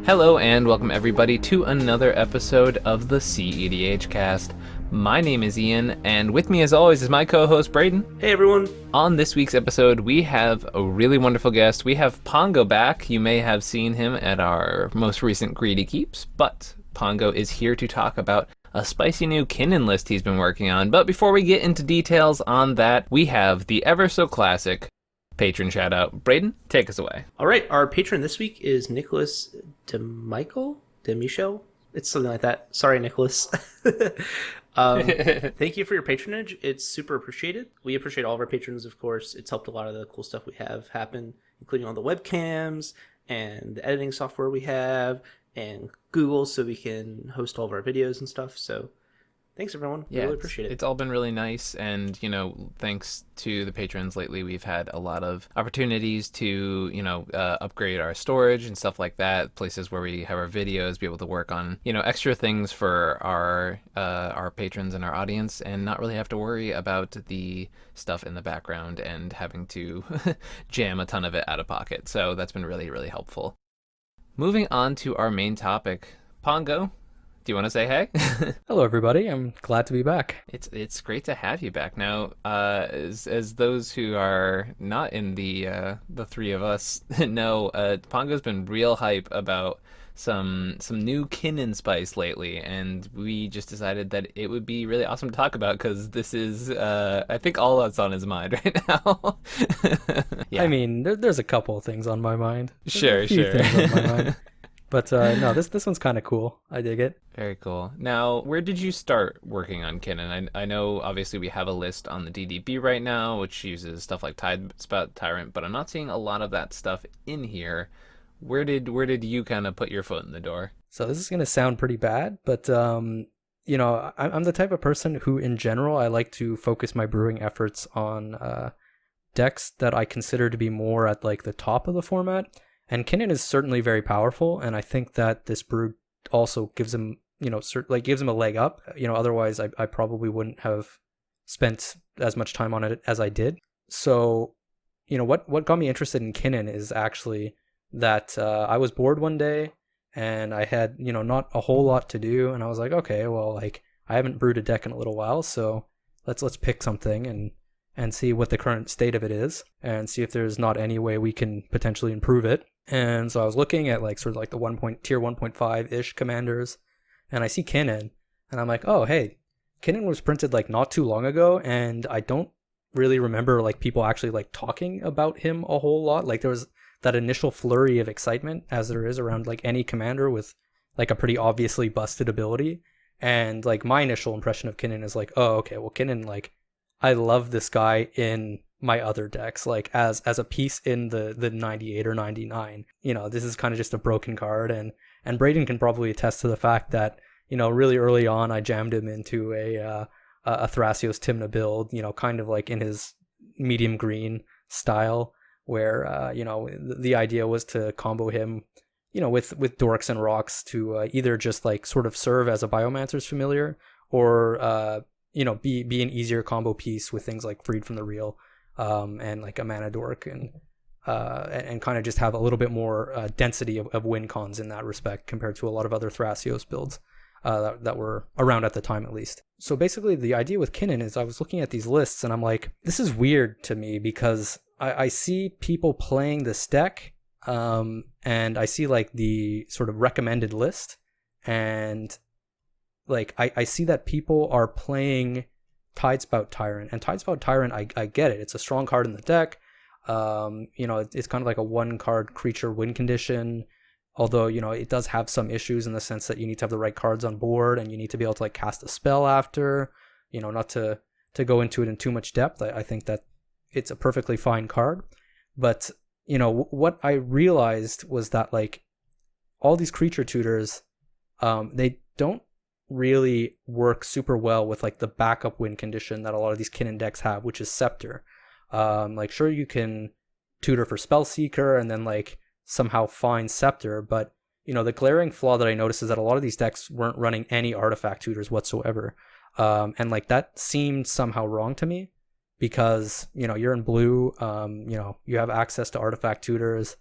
Hello and welcome everybody to another episode of the cEDH cast. My name is Ian, and with me as always is my co-host Braden. Hey everyone! On this week's episode, we have a really wonderful guest. We have Pongo back. You may have seen him at our most recent Greedy Keeps, but Pongo is here to talk about a spicy new Kinnan list he's been working on. But before we get into details on that, we have the ever so classic patron shout out. Braden, take us away. All right, our patron this week is Nicholas DeMichel. It's something like that. Sorry, Nicholas. Thank you for your patronage. It's super appreciated. We appreciate all of our patrons, of course. It's helped a lot of the cool stuff we have happen, including all the webcams and the editing software we have and Google so we can host all of our videos and stuff. So thanks, everyone. We really appreciate it. It's all been really nice. And, thanks to the patrons lately, we've had a lot of opportunities to, upgrade our storage and stuff like that. Places where we have our videos, be able to work on, extra things for our patrons and our audience and not really have to worry about the stuff in the background and having to jam a ton of it out of pocket. So that's been really, really helpful. Moving on to our main topic, Pongo. Do you want to say hey? Hello, everybody. I'm glad to be back. It's great to have you back. Now, as those who are not in the three of us know, Pongo's been real hype about some new Kinnan spice lately, and we just decided that it would be really awesome to talk about because this is, I think, all that's on his mind right now. Yeah. I mean, there's a couple of things on my mind. Sure. Things on my mind. But no, this one's kind of cool. I dig it. Very cool. Now, where did you start working on Kinnan? I know, obviously, we have a list on the DDB right now, which uses stuff like Tidespout Tyrant, but I'm not seeing a lot of that stuff in here. Where did you kind of put your foot in the door? So this is going to sound pretty bad, but, I'm the type of person who, in general, I like to focus my brewing efforts on decks that I consider to be more at, like, the top of the format. And Kinnan is certainly very powerful, and I think that this brew also gives him, gives him a leg up. Otherwise I probably wouldn't have spent as much time on it as I did. So, what got me interested in Kinnan is actually that I was bored one day, and I had, not a whole lot to do, and I was like, okay, well, like, I haven't brewed a deck in a little while, so let's pick something and see what the current state of it is, and see if there's not any way we can potentially improve it. And so I was looking at the tier 1.5-ish commanders, and I see Kinnan, and I'm like, oh, hey, Kinnan was printed like not too long ago, and I don't really remember like people actually like talking about him a whole lot. Like there was that initial flurry of excitement as there is around like any commander with like a pretty obviously busted ability. And like my initial impression of Kinnan is like, oh, okay, well, Kinnan, like, I love this guy in my other decks, like as a piece in the 98 or 99. This is kind of just a broken card, and Braden can probably attest to the fact that, really early on I jammed him into a Thrasios Tymna build, kind of like in his medium green style, where the idea was to combo him, with dorks and rocks to either just like sort of serve as a Biomancer's familiar, or be an easier combo piece with things like Freed from the Real, and like a mana dork, and kind of just have a little bit more density of win cons in that respect compared to a lot of other Thrasios builds that were around at the time, at least. So basically the idea with Kinnan is I was looking at these lists and I'm like, this is weird to me because I see people playing this deck, and I see like the sort of recommended list, and like I see that people are playing Tidespout Tyrant, and Tidespout Tyrant, I get it. It's a strong card in the deck. It's kind of like a one card creature win condition, although, it does have some issues in the sense that you need to have the right cards on board, and you need to be able to like cast a spell after, not to go into it in too much depth. I think that it's a perfectly fine card, but what I realized was that like all these creature tutors, they don't really work super well with like the backup win condition that a lot of these Kinnan decks have, which is Scepter. Like sure, you can tutor for Spellseeker and then like somehow find Scepter, but the glaring flaw that I noticed is that a lot of these decks weren't running any artifact tutors whatsoever, and like that seemed somehow wrong to me, because you're in blue, you have access to artifact tutors,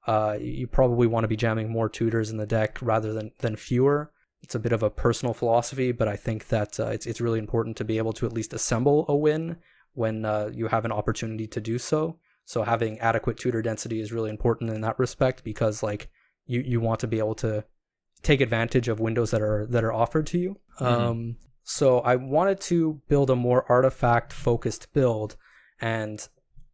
you probably want to be jamming more tutors in the deck rather than fewer. It's a bit of a personal philosophy, but I think that it's really important to be able to at least assemble a win when you have an opportunity to do so. So having adequate tutor density is really important in that respect, because like you want to be able to take advantage of windows that are offered to you. So I wanted to build a more artifact focused build, and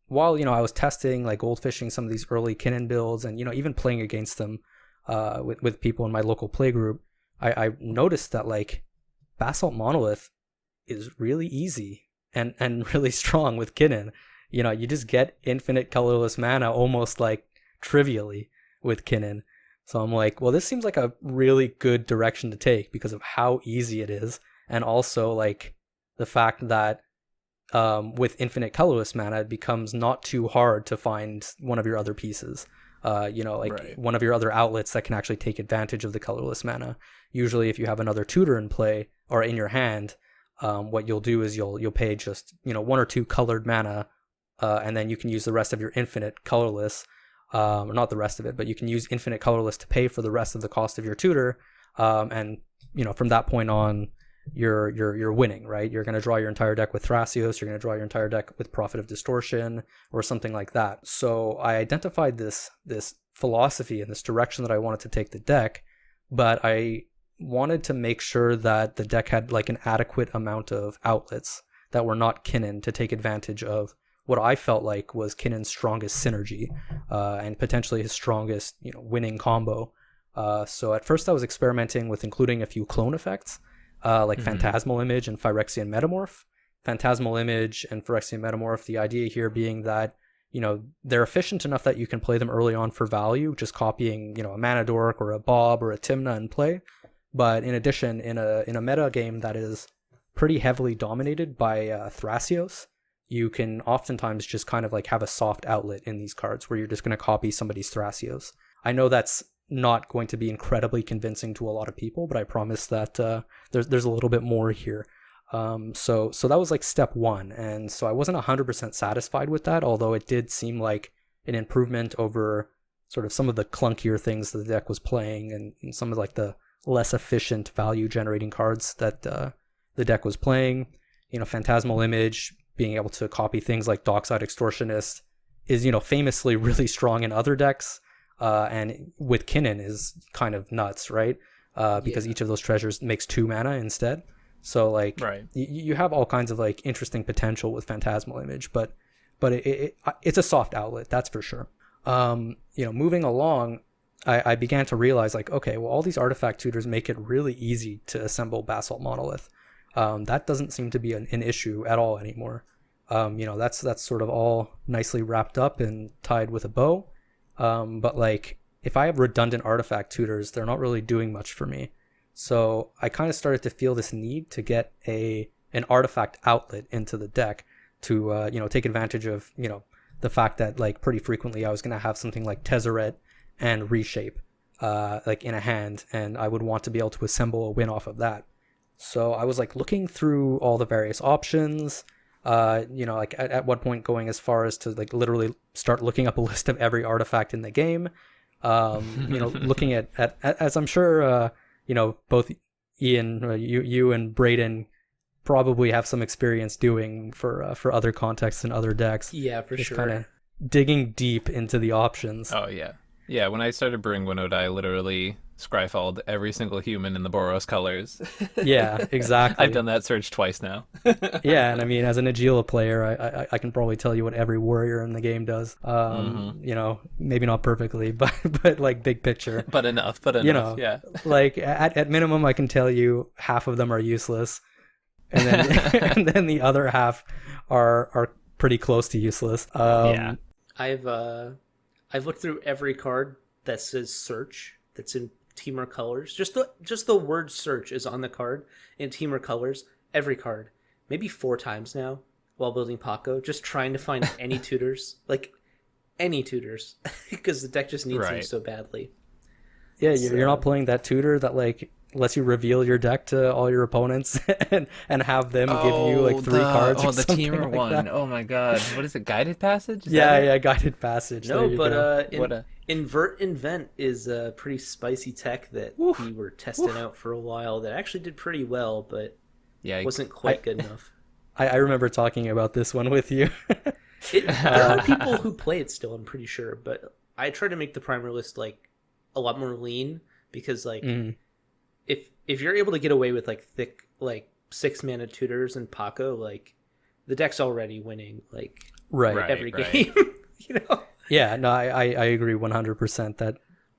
while I was testing, like goldfishing some of these early Kinnan builds, and even playing against them with people in my local playgroup, I noticed that like Basalt Monolith is really easy and really strong with Kinnan. You just get infinite colorless mana almost like trivially with Kinnan. So I'm like, well, this seems like a really good direction to take because of how easy it is, and also like the fact that with infinite colorless mana, it becomes not too hard to find one of your other pieces. Right. One of your other outlets that can actually take advantage of the colorless mana. Usually, if you have another tutor in play or in your hand, what you'll do is you'll pay just 1 or 2 colored mana, and then you can use the rest of your infinite colorless. Not the rest of it, but you can use infinite colorless to pay for the rest of the cost of your tutor, and from that point on, you're winning, right? You're going to draw your entire deck with Thrasios, you're going to draw your entire deck with Prophet of Distortion or something like that. So I identified this philosophy and this direction that I wanted to take the deck, but I wanted to make sure that the deck had like an adequate amount of outlets that were not Kinnan to take advantage of what I felt like was Kinnan's strongest synergy, and potentially his strongest winning combo. So at first I was experimenting with including a few clone effects, like Phantasmal Image and Phyrexian Metamorph. Phantasmal Image and Phyrexian Metamorph, the idea here being that they're efficient enough that you can play them early on for value, just copying a Mana Dork or a Bob or a Tymna in play. But in addition, in a meta game that is pretty heavily dominated by Thrasios, you can oftentimes just kind of like have a soft outlet in these cards where you're just going to copy somebody's Thrasios. I know that's not going to be incredibly convincing to a lot of people, but I promise that there's a little bit more here. So that was like step one, and so I wasn't 100% satisfied with that, although it did seem like an improvement over sort of some of the clunkier things that the deck was playing, and some of like the less efficient value generating cards that the deck was playing. Phantasmal Image, being able to copy things like Dockside Extortionist, is famously really strong in other decks, and with Kinnan is kind of nuts, right? Because each of those treasures makes 2 mana instead. So like you have all kinds of like interesting potential with Phantasmal Image, but it's a soft outlet, that's for sure. Moving along, I began to realize like, okay, well, all these artifact tutors make it really easy to assemble Basalt Monolith. That doesn't seem to be an issue at all anymore. That's sort of all nicely wrapped up and tied with a bow. But like, if I have redundant artifact tutors, they're not really doing much for me. So I kind of started to feel this need to get an artifact outlet into the deck to take advantage of the fact that like pretty frequently I was going to have something like Tezzeret and Reshape like in a hand, and I would want to be able to assemble a win off of that. So I was like looking through all the various options, like at one point going as far as to like literally start looking up a list of every artifact in the game. Looking at as I'm sure both Ian, you and Braden probably have some experience doing for other contexts and other decks. Yeah, for just sure. Kind of digging deep into the options. Oh yeah. When I started brewing Winota, I literally Scryfalled every single human in the Boros colors. Yeah, exactly. I've done that search twice now. Yeah, and I mean, as an Agila player, I can probably tell you what every warrior in the game does. Maybe not perfectly, but like big picture. But enough. Yeah. Like at minimum, I can tell you half of them are useless, and then and then the other half are pretty close to useless. Yeah. I've looked through every card that says search that's in Teamer colors. Just the word search is on the card in Teamer colors. Every card, maybe 4 times now, while building Paco, just trying to find any tutors, like any tutors, because the deck just needs them so badly. Yeah, you're not playing that tutor that like lets you reveal your deck to all your opponents and have them give you like 3 cards. Oh, the Teamer like one. That. Oh my god, what is it? Guided Passage? Yeah, Guided Passage. No, but Invert Invent is a pretty spicy tech that we were testing out for a while that actually did pretty well, but wasn't quite good enough. I remember talking about this one with you. There are people who play it still, I'm pretty sure, but I try to make the primer list like a lot more lean because like if you're able to get away with like thick like 6 mana tutors and Paco, like the deck's already winning like every game. You know? Yeah, no, I agree 100%.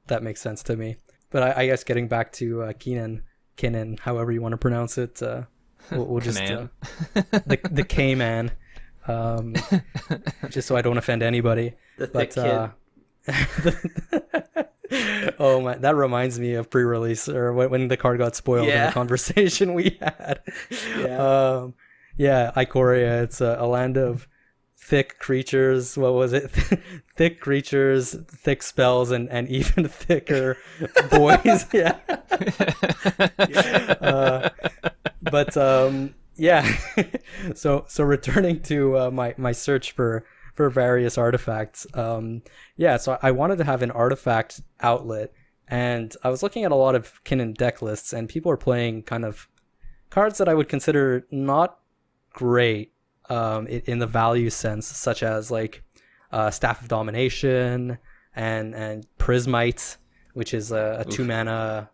That makes sense to me. But I guess getting back to Kinnan, however you want to pronounce it, we'll just the K-man, just so I don't offend anybody. The thick kid. Oh my! That reminds me of pre-release or when the card got spoiled in the conversation we had. Ikoria. It's a land of thick creatures. What was it? Thick creatures, thick spells, and even thicker boys. So returning to my search for various artifacts. So I wanted to have an artifact outlet, and I was looking at a lot of Kinnan deck lists, and people are playing kind of cards that I would consider not great in the value sense, such as like Staff of Domination and Prismite, which is a 2 mana,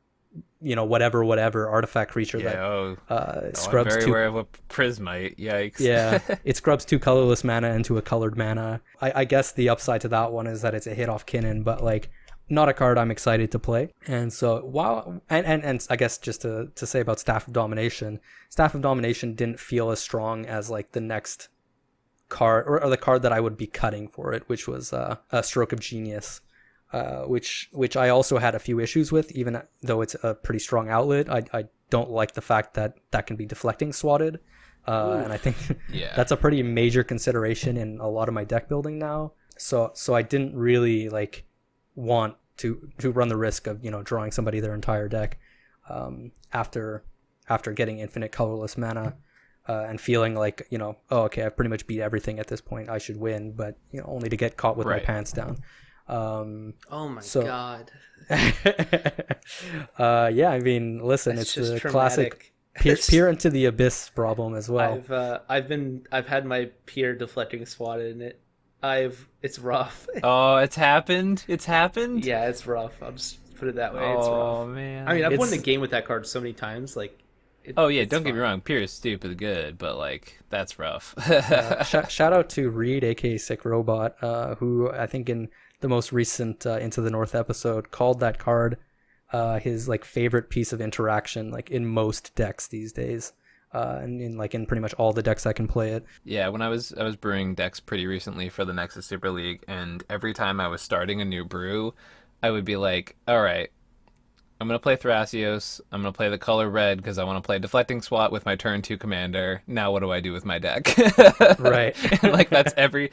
whatever artifact creature that scrubs I'm very 2. aware of a Prismite. Yikes. Yeah, it scrubs 2 colorless mana into a colored mana. I guess the upside to that one is that it's a hit off Kinnan, but like not a card I'm excited to play. And so and I guess just to say about Staff of Domination didn't feel as strong as like the next card or the card that I would be cutting for it, which was a Stroke of Genius. Which I also had a few issues with, even though it's a pretty strong outlet. I don't like the fact that can be deflecting swatted, and I think that's a pretty major consideration in a lot of my deck building now. So I didn't really like want to run the risk of drawing somebody their entire deck after getting infinite colorless mana and feeling like I've pretty much beat everything at this point. I should win, but only to get caught with my pants down. Oh my god. I mean, listen, That's it's just a traumatic. classic peer into the abyss problem as well. I've had my peer deflecting swatted in it. It's rough. Oh, it's happened. Yeah, it's rough. I'll just put it that way. It's rough. Oh man. I mean, I've won the game with that card so many times. Like, don't get me wrong. Peer is stupid good, but like that's rough. Shout out to Reed, aka Sick Robot, who I think in the most recent Into the North episode called that card his like favorite piece of interaction, like in most decks these days, and in pretty much all the decks that can play it. Yeah, when I was brewing decks pretty recently for the Nexus Super League, and every time I was starting a new brew, I would be like, all right, I'm going to play Thrasios. I'm going to play the color red because I want to play Deflecting Swat with my turn 2 commander. Now what do I do with my deck? Right. And like that's every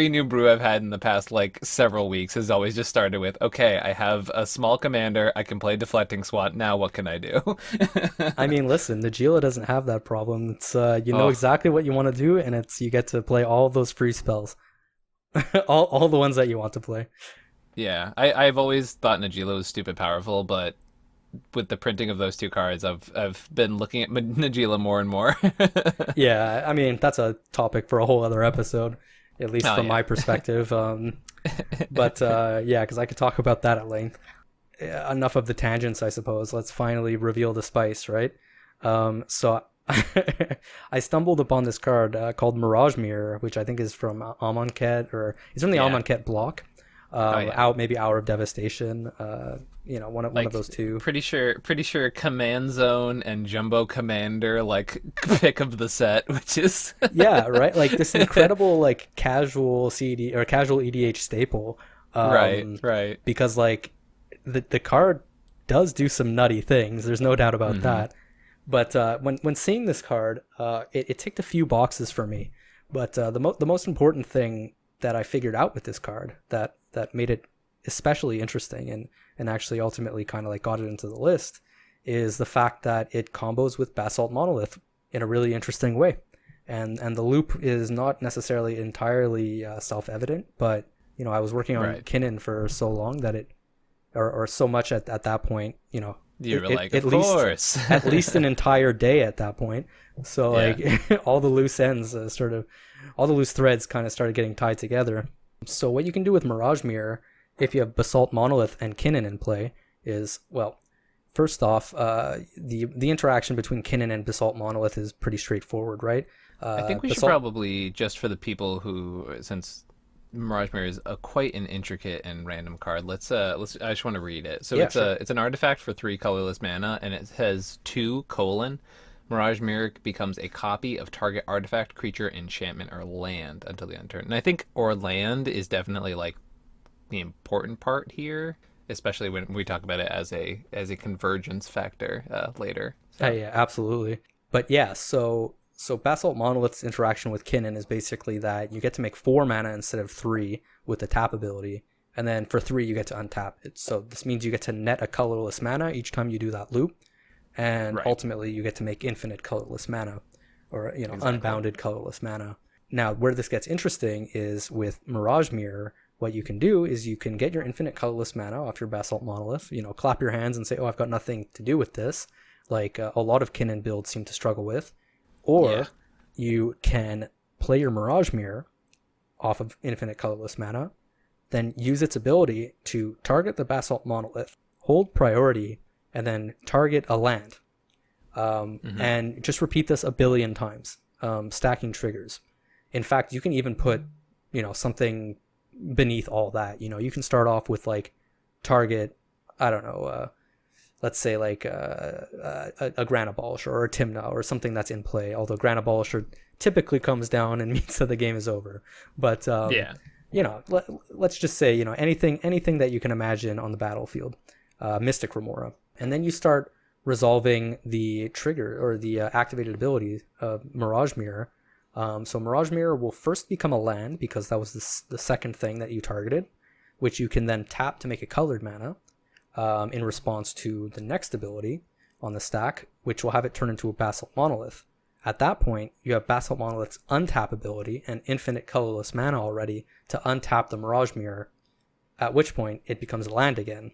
new brew I've had in the past like several weeks has always just started with, okay, I have a small commander. I can play Deflecting Swat. Now what can I do? I mean, listen, Najila doesn't have that problem. It's know exactly what you want to do, and you get to play all those free spells. all the ones that you want to play. Yeah, I've always thought Najila was stupid powerful, but with the printing of those 2 cards, I've been looking at Najila more and more. Yeah, I mean, that's a topic for a whole other episode, at least from my perspective. But because I could talk about that at length. Enough of the tangents, I suppose. Let's finally reveal the spice, right? So I stumbled upon this card called Mirage Mirror, which I think is from Amonkhet, or it's from the Amonkhet block. Maybe Hour of Devastation. One of those two. Pretty sure Command Zone and Jumbo Commander like pick of the set, which is yeah, right. Like this incredible like casual CD or casual EDH staple. Right. Because like the card does do some nutty things. There's no doubt about that. But when seeing this card, it ticked a few boxes for me. But the most important thing that I figured out with this card that made it especially interesting and actually ultimately kind of like got it into the list is the fact that it combos with Basalt Monolith in a really interesting way. And the loop is not necessarily entirely self-evident, but I was working on Right. Kinnan for so long that or so much at that point, You were like, at of least course. at least an entire day at that point. So Yeah. like all the loose ends all the loose threads kind of started getting tied together. So what you can do with Mirage Mirror, if you have Basalt, Monolith, and Kinnan in play, is, well, first off, the interaction between Kinnan and Basalt Monolith is pretty straightforward, right? I think we should probably, just for the people who, since Mirage Mirror is quite an intricate and random card, let's I just want to read it. So Yeah, it's sure. it's an artifact for 3 colorless mana, and it says 2 : Mirage Mirror becomes a copy of target artifact, creature, enchantment, or land until the end of turn. And I think or land is definitely like the important part here, especially when we talk about it as a convergence factor later. So. Yeah, absolutely. But yeah, so Basalt Monolith's interaction with Kinnan is basically that you get to make 4 mana instead of 3 with the tap ability, and then for 3 you get to untap it. So this means you get to net a colorless mana each time you do that loop, and Right. ultimately you get to make infinite colorless mana, or Exactly. unbounded colorless mana. Now, where this gets interesting is with Mirage Mirror. What you can do is you can get your infinite colorless mana off your Basalt Monolith, clap your hands and say, oh, I've got nothing to do with this, like a lot of Kinnan builds seem to struggle with. Or Yeah. you can play your Mirage Mirror off of infinite colorless mana, then use its ability to target the Basalt Monolith, hold priority, and then target a land. And just repeat this a billion times, stacking triggers. In fact, you can even put, something beneath all that. You can start off with like target, I don't know, let's say like a Grand Abolisher or a Timna or something that's in play, although Grand Abolisher typically comes down and means that the game is over. But Yeah. let's just say anything that you can imagine on the battlefield, Mystic Remora, and then you start resolving the trigger or the activated ability of Mirage Mirror. So Mirage Mirror will first become a land because that was the second thing that you targeted, which you can then tap to make a colored mana in response to the next ability on the stack, which will have it turn into a Basalt Monolith. At that point, you have Basalt Monolith's untap ability and infinite colorless mana already to untap the Mirage Mirror, at which point it becomes a land again.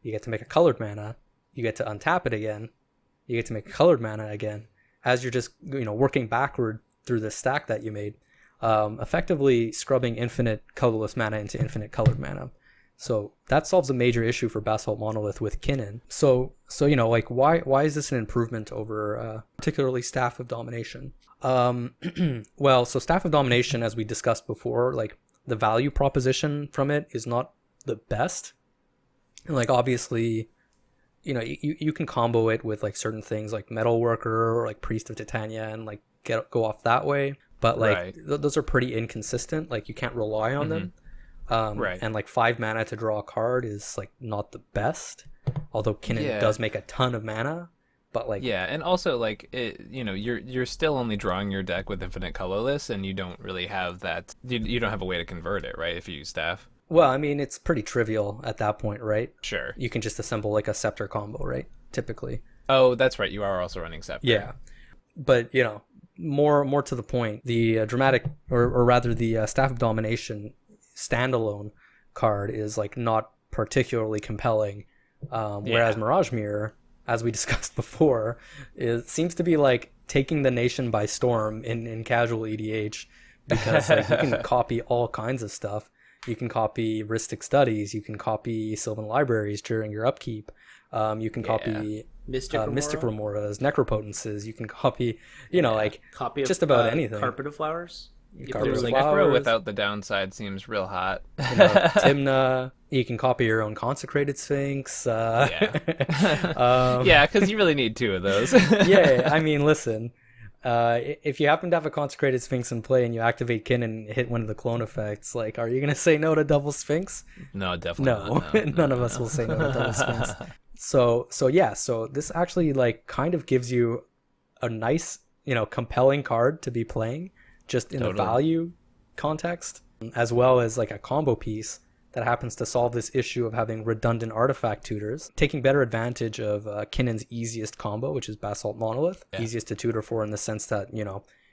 You get to make a colored mana, you get to untap it again, you get to make a colored mana again, as you're just working backward through the stack that you made, effectively scrubbing infinite colorless mana into infinite colored mana. So that solves a major issue for Basalt Monolith with Kinnan. So like why is this an improvement over particularly Staff of Domination? Well, so Staff of Domination, as we discussed before, like the value proposition from it is not the best. And like obviously, you can combo it with like certain things like Metal Worker or like Priest of Titania and like go off that way. But like Right. those are pretty inconsistent. Like you can't rely on them. Right. And like 5 mana to draw a card is like not the best, although Kinnan Yeah. does make a ton of mana, but like Yeah, and also like you're still only drawing your deck with infinite colorless, and you don't really have that. You don't have a way to convert it, right? If you use staff. well, I mean, it's pretty trivial at that point, right? Sure. You can just assemble like a scepter combo, right? Typically. Oh, that's right. You are also running Scepter. Yeah. But more to the point, the dramatic or rather the Staff of Domination standalone card is like not particularly compelling, whereas Yeah. Mirage Mirror, as we discussed before, seems to be like taking the nation by storm in casual EDH, because like you can copy all kinds of stuff. You can copy Ristic Studies, you can copy Sylvan Libraries during your upkeep, you can copy Mystic Remoras, Necropotences, you can copy like Copy of just about anything. Carpet of Flowers. If Carpet there's of like Flowers. Necro without the downside seems real hot. Timna, you can copy your own Consecrated Sphinx. Yeah, because you really need 2 of those. Yeah, I mean, listen, if you happen to have a Consecrated Sphinx in play and you activate Kinnan and hit one of the clone effects, like, are you going to say no to Double Sphinx? No, definitely No, not. No, none of us will say no to Double Sphinx. So this actually like kind of gives you a nice, compelling card to be playing just in the Totally. value context, as well as like a combo piece that happens to solve this issue of having redundant artifact tutors, taking better advantage of Kinnan's easiest combo, which is Basalt Monolith. Yeah. Easiest to tutor for in the sense that,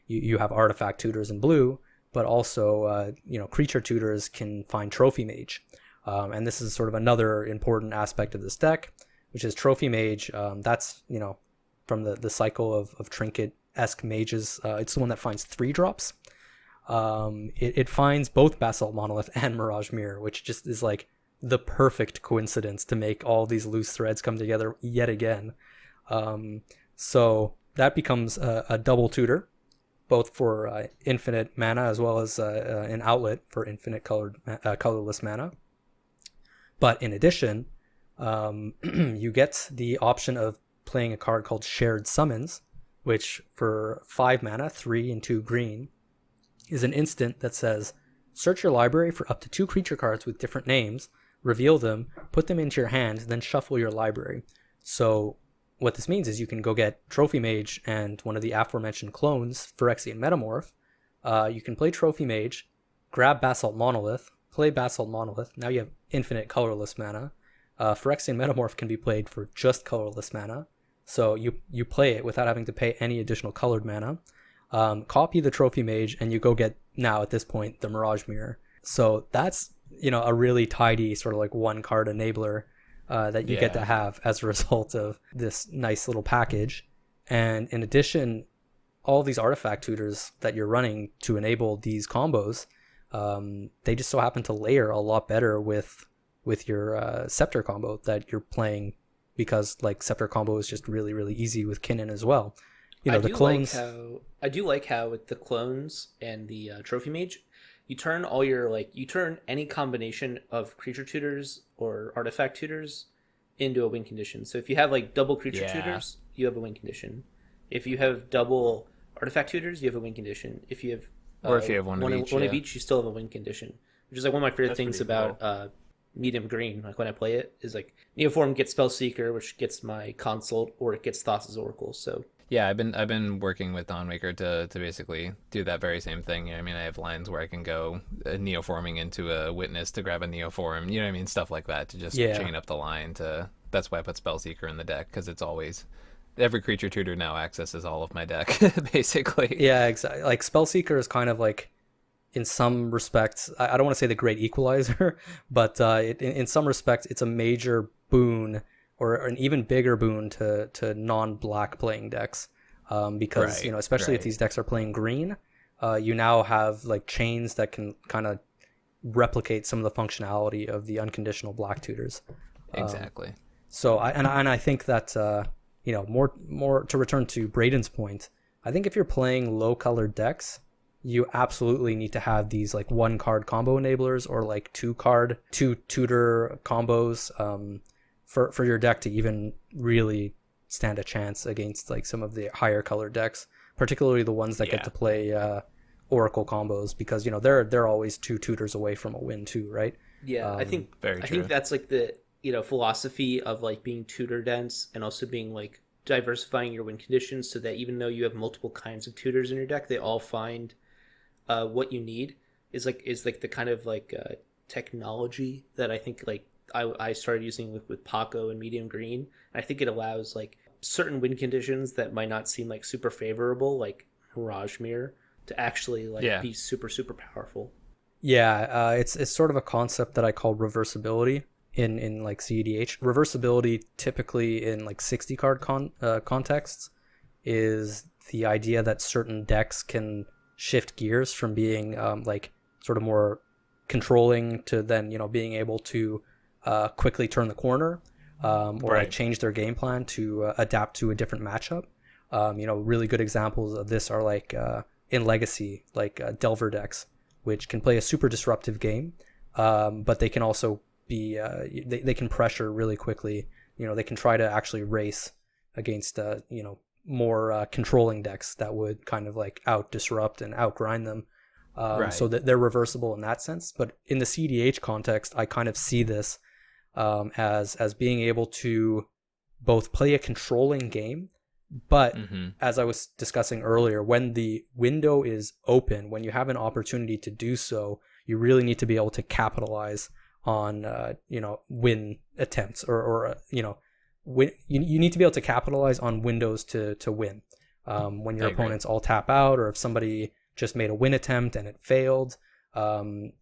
you have artifact tutors in blue, but also creature tutors can find Trophy Mage. And this is sort of another important aspect of this deck, which is Trophy Mage. That's, from the cycle of Trinket-esque mages. It's the one that finds 3-drops. It finds both Basalt Monolith and Mirage Mirror, which just is like the perfect coincidence to make all these loose threads come together yet again. So that becomes a double tutor, both for infinite mana as well as an outlet for infinite colorless mana. But in addition, you get the option of playing a card called Shared Summons, which for 5 mana, 3 and 2 green, is an instant that says, search your library for up to 2 creature cards with different names, reveal them, put them into your hand, then shuffle your library. So what this means is you can go get Trophy Mage and one of the aforementioned clones, Phyrexian Metamorph. You can play Trophy Mage, grab Basalt Monolith, play Basalt Monolith. Now you have infinite colorless mana. Phyrexian Metamorph can be played for just colorless mana. So you play it without having to pay any additional colored mana. Copy the Trophy Mage, and you go get, now at this point, the Mirage Mirror. So that's, a really tidy sort of like 1-card enabler that you get to have as a result of this nice little package. And in addition, all these artifact tutors that you're running to enable these combos, they just so happen to layer a lot better with your Scepter combo that you're playing, because like Scepter combo is just really, really easy with Kinnan as well. The clones. I do like how with the clones and the Trophy Mage, you turn any combination of creature tutors or artifact tutors into a win condition. So if you have like double creature tutors, you have a win condition. If you have double artifact tutors, you have a win condition. If you have if you have one of each, you still have a win condition. Which is like one of my favorite things about medium green, like when I play it, is like Neoform gets Spellseeker, which gets my Consult, or it gets Thassa's Oracle. So yeah, I've been working with Dawnmaker to basically do that very same thing. I mean, I have lines where I can go Neoforming into a Witness to grab a Neoform. Stuff like that to just chain up the line. That's why I put Spellseeker in the deck, because it's always every creature tutor now accesses all of my deck basically. Yeah, exactly. Like Spellseeker is kind of like, in some respects, I don't want to say the great equalizer, but in some respects, it's a major boon, or an even bigger boon to non-black playing decks, because especially if these decks are playing green, you now have like chains that can kind of replicate some of the functionality of the unconditional black tutors. Exactly. So I think that more to return to Braden's point, I think if you're playing low colored decks, you absolutely need to have these like 1-card combo enablers, or like 2-card 2 tutor combos for your deck to even really stand a chance against like some of the higher colored decks, particularly the ones that get to play Oracle combos, because they're always 2 tutors away from a win too, right? Yeah, I think that's like the philosophy of like being tutor dense, and also being like diversifying your win conditions, so that even though you have multiple kinds of tutors in your deck, they all find what you need. Is the kind of like technology that I think like I started using with Paco and medium green. I think it allows like certain win conditions that might not seem like super favorable, like Mirage Mirror, to actually like be super, super powerful. Yeah, it's sort of a concept that I call reversibility in like cEDH. Reversibility typically in like 60 card contexts is the idea that certain decks can shift gears from being like sort of more controlling to then being able to quickly turn the corner, or like change their game plan to adapt to a different matchup. Really good examples of this are like in Legacy, like Delver decks, which can play a super disruptive game, but they can also be they can pressure really quickly. They can try to actually race against more controlling decks that would kind of like out disrupt and outgrind them. So that they're reversible in that sense. But in the cEDH context, I kind of see this as being able to both play a controlling game, but as I was discussing earlier, when the window is open, when you have an opportunity to do so, you really need to be able to capitalize on win attempts, or you need to be able to capitalize on windows to win. When your opponents all tap out, or if somebody just made a win attempt and it failed, and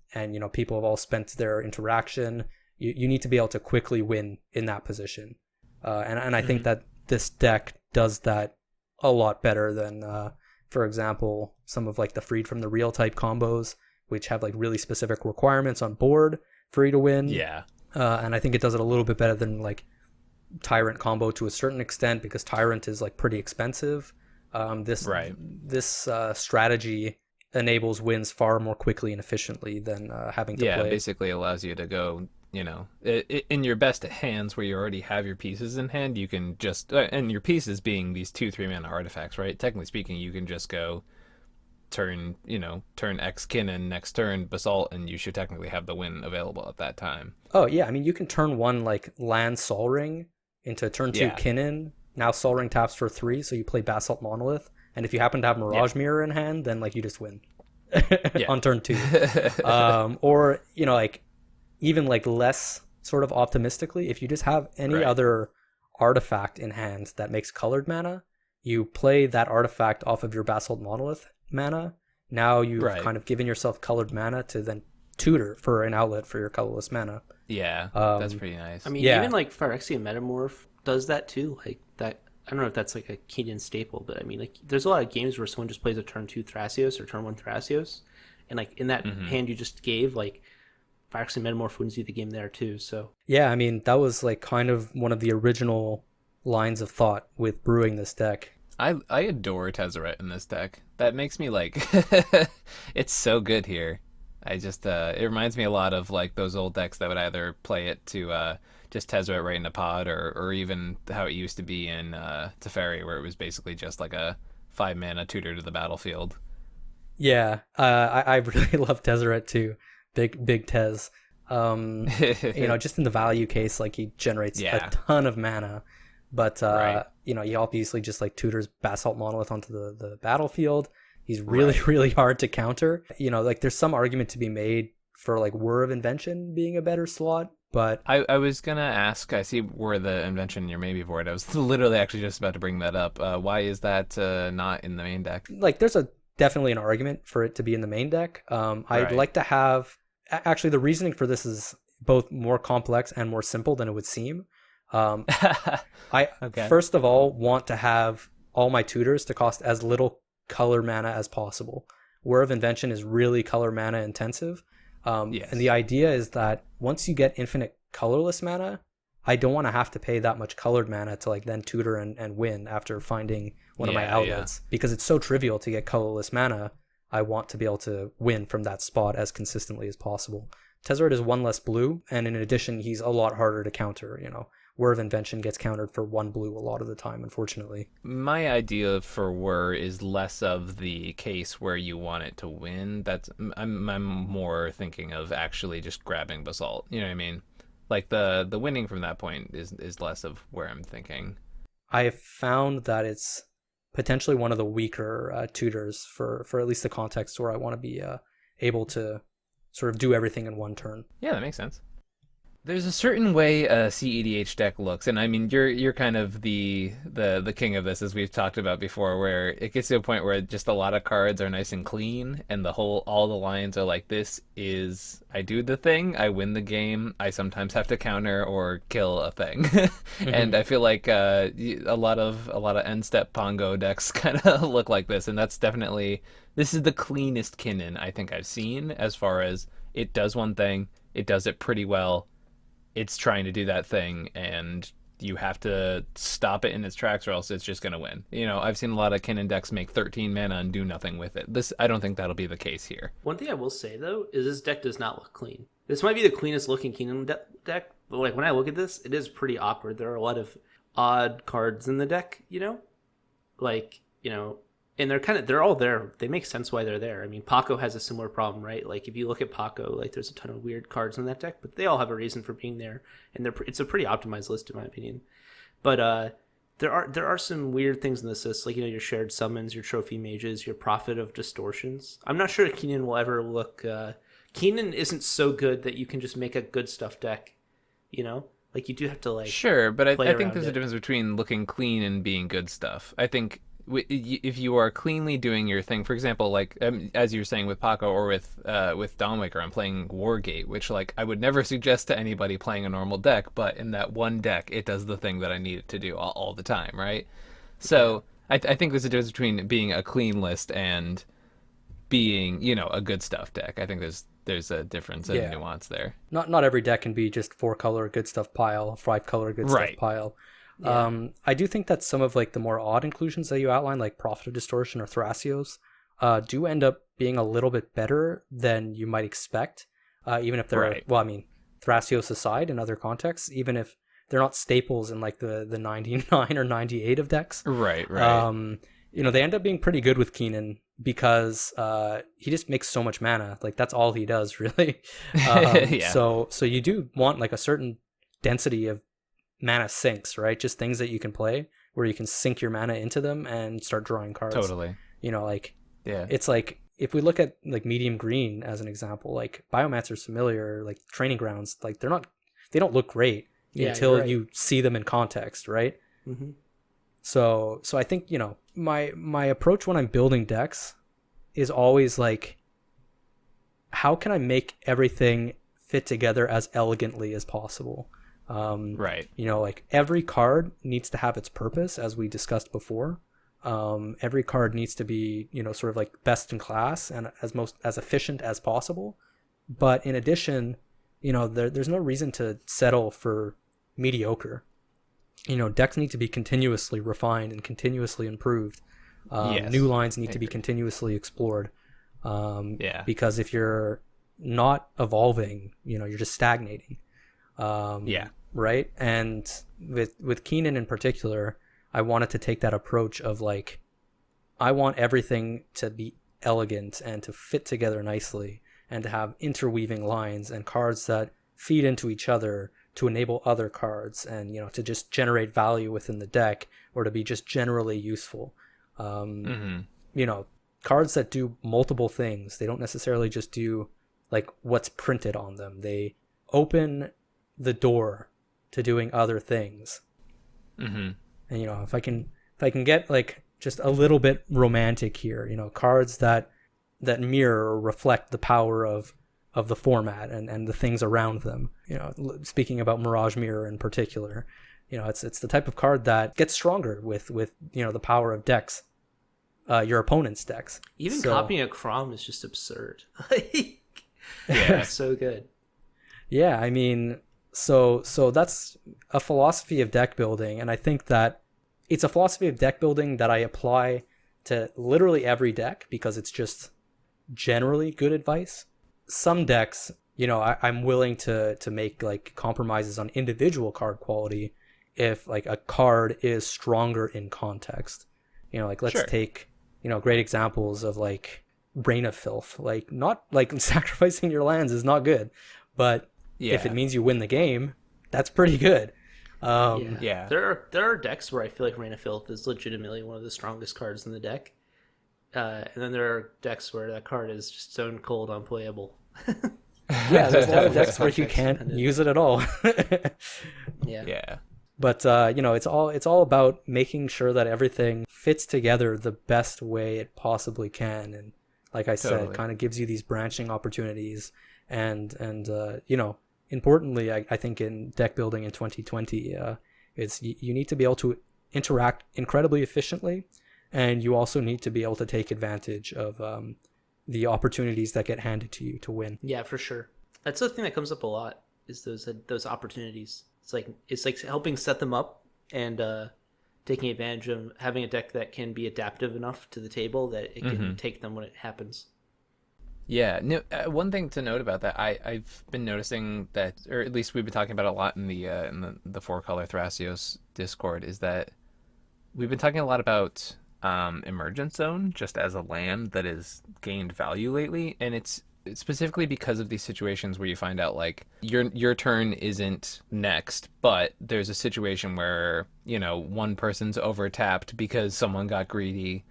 people have all spent their interaction. You need to be able to quickly win in that position, and I think that this deck does that a lot better than, for example, some of like the freed from the real type combos, which have like really specific requirements on board for you to win. Yeah. And I think it does it a little bit better than like Tyrant combo to a certain extent, because Tyrant is like pretty expensive. This strategy enables wins far more quickly and efficiently than having to play. Basically allows you to go, in your best hands where you already have your pieces in hand, you can just, and your pieces being these 2-3 mana artifacts, right? Technically speaking, you can just go turn X Kinnan, next turn Basalt, and you should technically have the win available at that time. Oh yeah, I mean you can turn one like land Sol Ring into turn 2 Kinnan. Now Sol Ring taps for 3, so you play Basalt Monolith, and if you happen to have Mirage Mirror in hand, then like you just win on turn 2. Or like even like less sort of optimistically, if you just have any other artifact in hand that makes colored mana, you play that artifact off of your Basalt Monolith mana. Now you've kind of given yourself colored mana to then tutor for an outlet for your colorless mana. Yeah, that's pretty nice. I mean, even like Phyrexian Metamorph does that too. Like that, I don't know if that's like a Kinnan staple, but I mean, like there's a lot of games where someone just plays a turn 2 Thrasios or turn 1 Thrasios, and like in that hand you just gave, like Phyrexian Metamorph wins you the game there too. So yeah, I mean that was like kind of one of the original lines of thought with brewing this deck. I adore Tezzeret in this deck. That makes me like, it's so good here. I just, it reminds me a lot of like those old decks that would either play it to just Tezzeret right in the pod, or even how it used to be in Teferi, where it was basically just like a 5 mana tutor to the battlefield. Yeah, I really love Tezzeret too. Big Tez. Just in the value case, like he generates a ton of mana. But he obviously just like tutors Basalt Monolith onto the battlefield. He's really hard to counter. Like there's some argument to be made for like Whir of Invention being a better slot, but I was gonna ask, I see Whir of the Invention in your maybe board. I was literally actually just about to bring that up. Why is that not in the main deck? Like there's definitely an argument for it to be in the main deck. I'd like to have, actually the reasoning for this is both more complex and more simple than it would seem. I first of all want to have all my tutors to cost as little color mana as possible. Whir of Invention is really color mana intensive, and the idea is that once you get infinite colorless mana, I don't want to have to pay that much colored mana to like then tutor and win after finding one of my outlets, because it's so trivial to get colorless mana. I want to be able to win from that spot as consistently as possible. Tezzeret is 1 less blue, and in addition he's a lot harder to counter. Whir of Invention gets countered for 1 blue a lot of the time, unfortunately. My idea for Whir is less of the case where you want it to win. I'm more thinking of actually just grabbing Basalt. You know what I mean? Like the winning from that point is less of where I'm thinking. I have found that it's potentially one of the weaker tutors for at least the context where I want to be able to sort of do everything in one turn. Yeah, that makes sense. There's a certain way a cEDH deck looks, and I mean you're kind of the king of this, as we've talked about before, where it gets to a point where just a lot of cards are nice and clean, and all the lines are like, this is, I do the thing, I win the game, I sometimes have to counter or kill a thing. And I feel like a lot of end step Pongo decks kind of look like this, and this is the cleanest Kinnan I think I've seen, as far as it does one thing, it does it pretty well. It's trying to do that thing, and you have to stop it in its tracks, or else it's just going to win. I've seen a lot of Kinnan decks make 13 mana and do nothing with it. I don't think that'll be the case here. One thing I will say, though, is this deck does not look clean. This might be the cleanest looking Kinnan deck, but like when I look at this, it is pretty awkward. There are a lot of odd cards in the deck, and they're all there. They make sense why they're there. I mean, Paco has a similar problem, right? Like if you look at Paco, like there's a ton of weird cards in that deck, but they all have a reason for being there, and it's a pretty optimized list in my opinion. But there are some weird things in this list, like your shared summons, your trophy mages, your prophet of distortions. I'm not sure Kinnan will ever look. Kinnan isn't so good that you can just make a good stuff deck. Like you do have to like. Sure, but I think there's a difference between looking clean and being good stuff. I think if you are cleanly doing your thing, for example, like as you were saying with Paco or with Dawnwaker, I'm playing Wargate, which like I would never suggest to anybody playing a normal deck, but in that one deck, it does the thing that I need it to do all the time, right? So I think there's a difference between being a clean list and being, you know, a good stuff deck. I think there's a difference and a nuance there. Not every deck can be just 4-color good stuff pile, 5-color good stuff pile. I do think that some of like the more odd inclusions that you outline, like Prophet of Distortion or Thrasios, do end up being a little bit better than you might expect, even if they're well, I mean, Thrasios aside, in other contexts, even if they're not staples in like the 99 or 98 of decks. Right. You know, they end up being pretty good with Kinnan because he just makes so much mana. Like that's all he does, really. So you do want like a certain density of mana sinks, right? Just things that you can play where you can sink your mana into them and start drawing cards. Totally. You know, like it's like if we look at like medium green as an example, like Biomancer's Familiar, like Training Grounds, like they don't look great until you see them in context, right? Mm-hmm. So I think, you know, my approach when I'm building decks is always like, how can I make everything fit together as elegantly as possible? You know, like every card needs to have its purpose, as we discussed before. Every card needs to be, you know, sort of like best in class and as efficient as possible. But in addition, you know, there's no reason to settle for mediocre. You know, decks need to be continuously refined and continuously improved. New lines need to be continuously explored. Because if you're not evolving, you know, you're just stagnating. Right. And with Kinnan in particular, I wanted to take that approach of like, I want everything to be elegant and to fit together nicely and to have interweaving lines and cards that feed into each other to enable other cards and, you know, to just generate value within the deck or to be just generally useful. You know, cards that do multiple things, they don't necessarily just do like what's printed on them. They open the door to doing other things. And, you know, if I can get like just a little bit romantic here, you know, cards that mirror or reflect the power of the format and the things around them. You know, speaking about Mirage Mirror in particular, you know, it's the type of card that gets stronger with you know, the power of decks, your opponent's decks. Even copying a Crom is just absurd. It's so good. Yeah, I mean, so that's a philosophy of deck building, and I think that it's a philosophy of deck building that I apply to literally every deck because it's just generally good advice. Some decks, you know, I'm willing to make like compromises on individual card quality if like a card is stronger in context. You know, like let's take, you know, great examples of like Rain of Filth. Like not like sacrificing your lands is not good, but if it means you win the game, that's pretty good. There are decks where I feel like Rain of Filth is legitimately one of the strongest cards in the deck. And then there are decks where that card is just stone cold unplayable. There's a lot of decks where you can't use it at all. But you know, it's all about making sure that everything fits together the best way it possibly can, and like I said, kind of gives you these branching opportunities. And you know, importantly, I think in deck building in 2020, it's you need to be able to interact incredibly efficiently, and you also need to be able to take advantage of the opportunities that get handed to you to win. Yeah, for sure. That's the thing that comes up a lot is those opportunities. It's like helping set them up and taking advantage of having a deck that can be adaptive enough to the table that it can take them when it happens. Yeah, no. One thing to note about that, I've been noticing that, or at least we've been talking about a lot in the 4-color Thrasios Discord, is that we've been talking a lot about Emergent Zone just as a land that has gained value lately, and it's specifically because of these situations where you find out like your turn isn't next, but there's a situation where, you know, one person's overtapped because someone got greedy,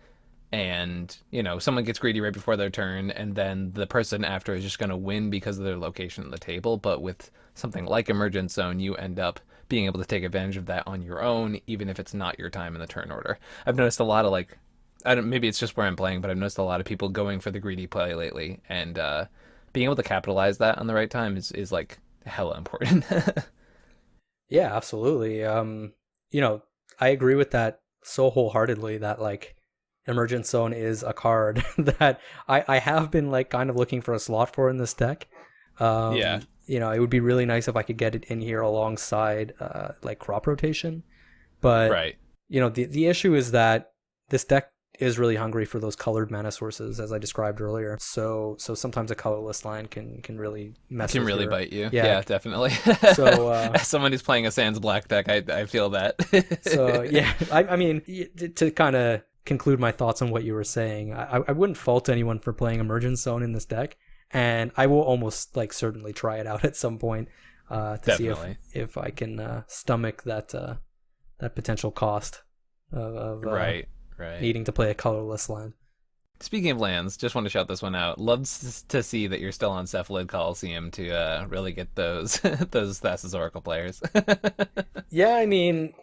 and, you know, someone gets greedy right before their turn, and then the person after is just going to win because of their location at the table. But with something like Emergent Zone, you end up being able to take advantage of that on your own, even if it's not your time in the turn order. I've noticed a lot of like I don't, maybe it's just where I'm playing, but I've noticed a lot of people going for the greedy play lately, and being able to capitalize that on the right time is like hella important. Yeah, absolutely. I agree with that so wholeheartedly that like Emergent Zone is a card that I have been like kind of looking for a slot for in this deck. Yeah. It would be really nice if I could get it in here alongside like crop rotation. But Right. the issue is that this deck is really hungry for those colored mana sources, as I described earlier. So sometimes a colorless line can really mess. Can with really your... bite you. Yeah. Yeah, definitely. So as someone who's playing a Sans Black deck, I feel that. So yeah, I mean, to kind of conclude my thoughts on what you were saying, I wouldn't fault anyone for playing Emergent Zone in this deck, and I will almost like certainly try it out at some point to Definitely. see if I can stomach that potential cost of Right. needing to play a colorless line. Speaking of lands, just want to shout this one out. Loves to see that you're still on Cephalid Coliseum to really get those those Thassa's Oracle players. Yeah, I mean,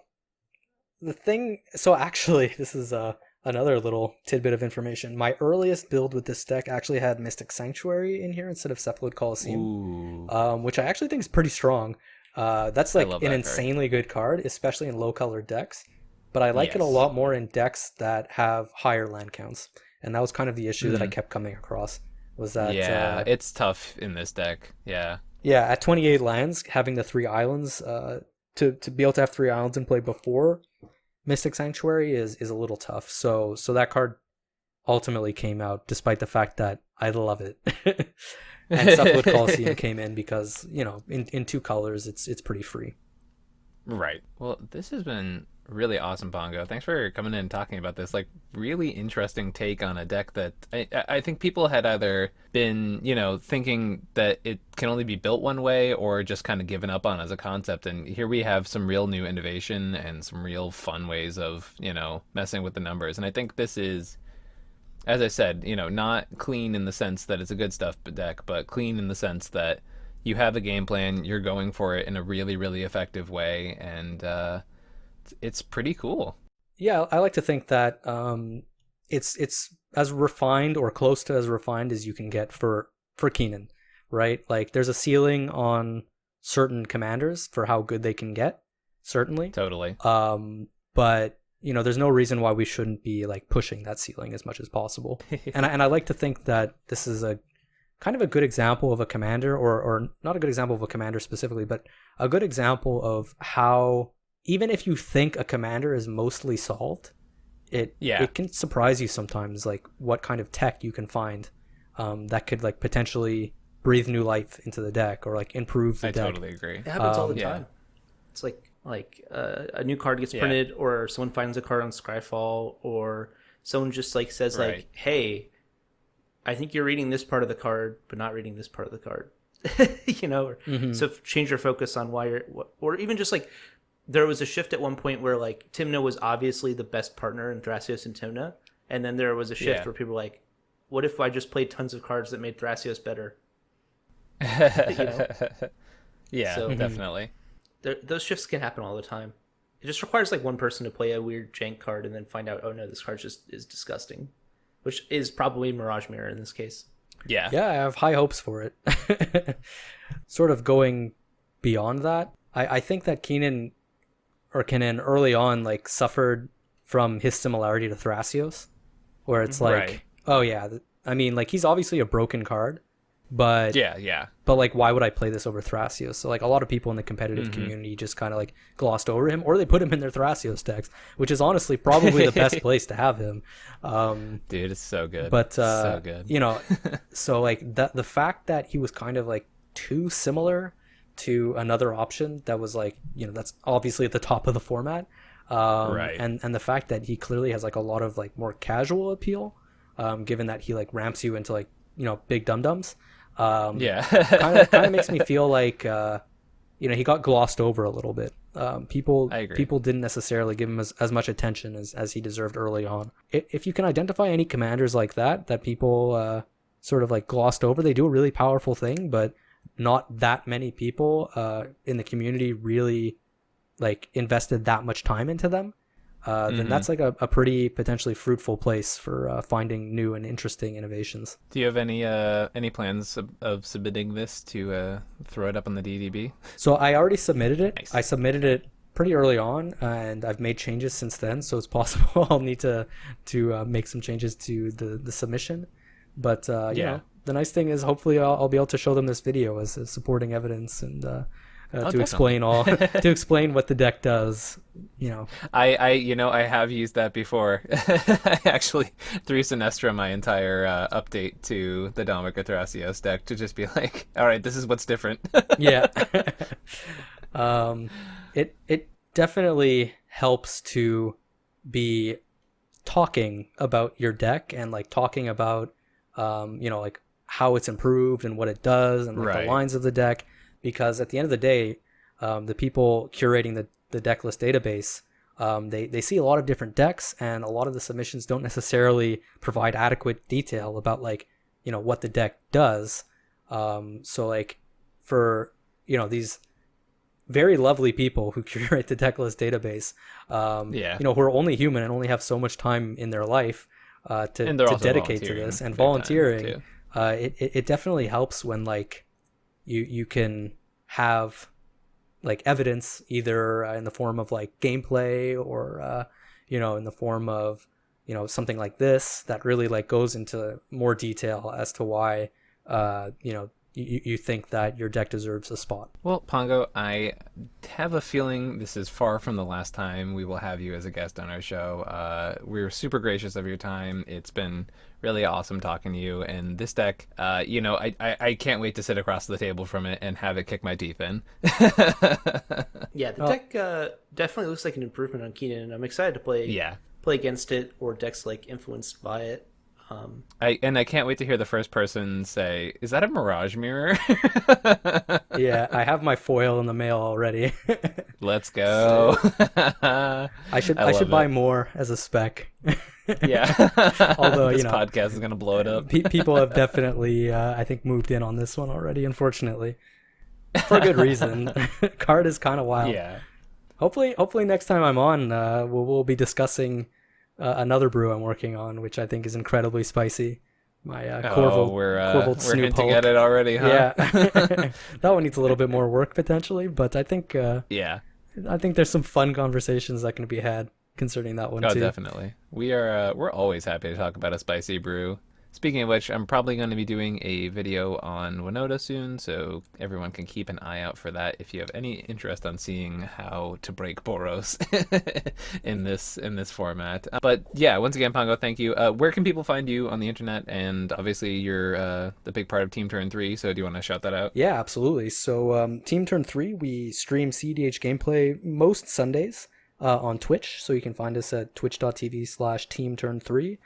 the thing. So actually, this is another little tidbit of information. My earliest build with this deck actually had Mystic Sanctuary in here instead of Cephalid Coliseum, which I actually think is pretty strong. That's like an insanely good card, especially in low colored decks. But I like it a lot more in decks that have higher land counts, and that was kind of the issue that I kept coming across. Was that it's tough in this deck. Yeah. Yeah, at 28 lands, having the 3 islands, to be able to have 3 islands in play before Mystic Sanctuary is a little tough. So that card ultimately came out, despite the fact that I love it. And Cephalid Coliseum came in because, in 2 colors, it's pretty free. Right. Well, this has been really awesome, Pongo. Thanks for coming in and talking about this. Like, really interesting take on a deck that I think people had either been, thinking that it can only be built one way or just kind of given up on as a concept. And here we have some real new innovation and some real fun ways of, messing with the numbers. And I think this is, as I said, not clean in the sense that it's a good stuff deck, but clean in the sense that you have a game plan, you're going for it in a really, really effective way, and it's pretty cool. Yeah, I like to think that it's as refined or close to as refined as you can get for Kinnan, right? Like there's a ceiling on certain commanders for how good they can get, certainly. Totally. But there's no reason why we shouldn't be like pushing that ceiling as much as possible. and I like to think that this is a kind of a good example of a commander, or not a good example of a commander specifically, but a good example of how even if you think a commander is mostly solved, it can surprise you sometimes, like what kind of tech you can find that could like potentially breathe new life into the deck or like improve the deck. I totally agree. It happens all the time. It's like a new card gets printed, or someone finds a card on Scryfall, or someone just like says like, "Hey, I think you're reading this part of the card, but not reading this part of the card." So change your focus on why or even just like, there was a shift at one point where like Tymna was obviously the best partner in Thrasios and Tymna, and then there was a shift where people were like, what if I just played tons of cards that made Thrasios better? Yeah, so, definitely. Those shifts can happen all the time. It just requires like one person to play a weird jank card and then find out, oh no, this card just is disgusting, which is probably Mirage Mirror in this case. Yeah, I have high hopes for it. Sort of going beyond that, I think that Kinnan early on like suffered from his similarity to Thrasios, where it's like, oh yeah, I mean like he's obviously a broken card, but but like why would I play this over Thrasios? So like a lot of people in the competitive community just kind of like glossed over him, or they put him in their Thrasios decks, which is honestly probably the best place to have him. Dude, it's so good. But so good. So like the fact that he was kind of like too similar to another option that was like, that's obviously at the top of the format, and the fact that he clearly has like a lot of like more casual appeal, given that he like ramps you into like big dum-dums, kind of makes me feel like he got glossed over a little bit. People didn't necessarily give him as much attention as he deserved early on. If you can identify any commanders like that people sort of like glossed over, they do a really powerful thing, but not that many people in the community really like invested that much time into them. then that's like a pretty potentially fruitful place for finding new and interesting innovations. Do you have any plans of submitting this to throw it up on the DDB? So I already submitted it. Nice. I submitted it pretty early on, and I've made changes since then. So it's possible I'll need to make some changes to the submission. But you know, the nice thing is hopefully I'll be able to show them this video as supporting evidence and to explain to explain what the deck does. You know, I have used that before. I actually threw Sinestra my entire update to the Dominic Thrasios deck to just be like, all right, this is what's different. Yeah. It definitely helps to be talking about your deck and like talking about you know, like how it's improved and what it does and like the lines of the deck, because at the end of the day, the people curating the deck list database, they see a lot of different decks, and a lot of the submissions don't necessarily provide adequate detail about like, you know, what the deck does. So like for, you know, these very lovely people who curate the deck list database, you know, who are only human and only have so much time in their life to dedicate to this, and volunteering, it definitely helps when like you can have like evidence either in the form of like gameplay or you know, in the form of, you know, something like this that really like goes into more detail as to why you know, you think that your deck deserves a spot. Well, Pongo, I have a feeling this is far from the last time we will have you as a guest on our show. We're super gracious of your time. It's been really awesome talking to you. And this deck, you know, I can't wait to sit across the table from it and have it kick my teeth in. Yeah, the deck definitely looks like an improvement on Kinnan. I'm excited to play against it or decks like influenced by it. I can't wait to hear the first person say, "Is that a mirage mirror?" Yeah, I have my foil in the mail already. Let's go. I should buy more as a spec. Yeah. Although this you know, podcast is gonna blow it up. People have definitely, I think, moved in on this one already. Unfortunately, for good reason. Card is kind of wild. Yeah. Hopefully next time I'm on, we'll be discussing another brew I'm working on, which I think is incredibly spicy. My Corvold we're Snoop hinting Hulk. at it already, huh? Yeah, that one needs a little bit more work potentially, but I think I think there's some fun conversations that can be had concerning that one too. Oh, definitely. We're always happy to talk about a spicy brew. Speaking of which, I'm probably going to be doing a video on Winota soon, so everyone can keep an eye out for that if you have any interest on seeing how to break Boros in this format. But yeah, once again, Pongo, thank you. Where can people find you on the internet? And obviously, you're the big part of Team Turn 3, so do you want to shout that out? Yeah, absolutely. So Team Turn 3, we stream cEDH gameplay most Sundays on Twitch, so you can find us at twitch.tv/teamturn3.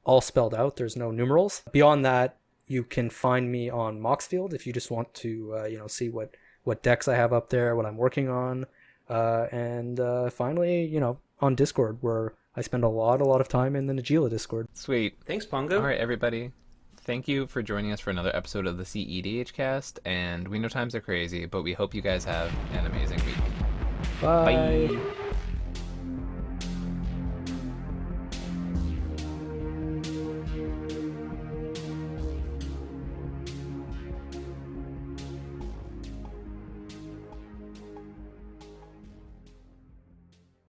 All spelled out. There's no numerals. Beyond that, you can find me on Moxfield if you just want to, you know, see what decks I have up there, what I'm working on, and finally, you know, on Discord, where I spend a lot of time in the Najila Discord. Sweet. Thanks, Pongo. All right, everybody. Thank you for joining us for another episode of the cEDH cast. And we know times are crazy, but we hope you guys have an amazing week. Bye. Bye.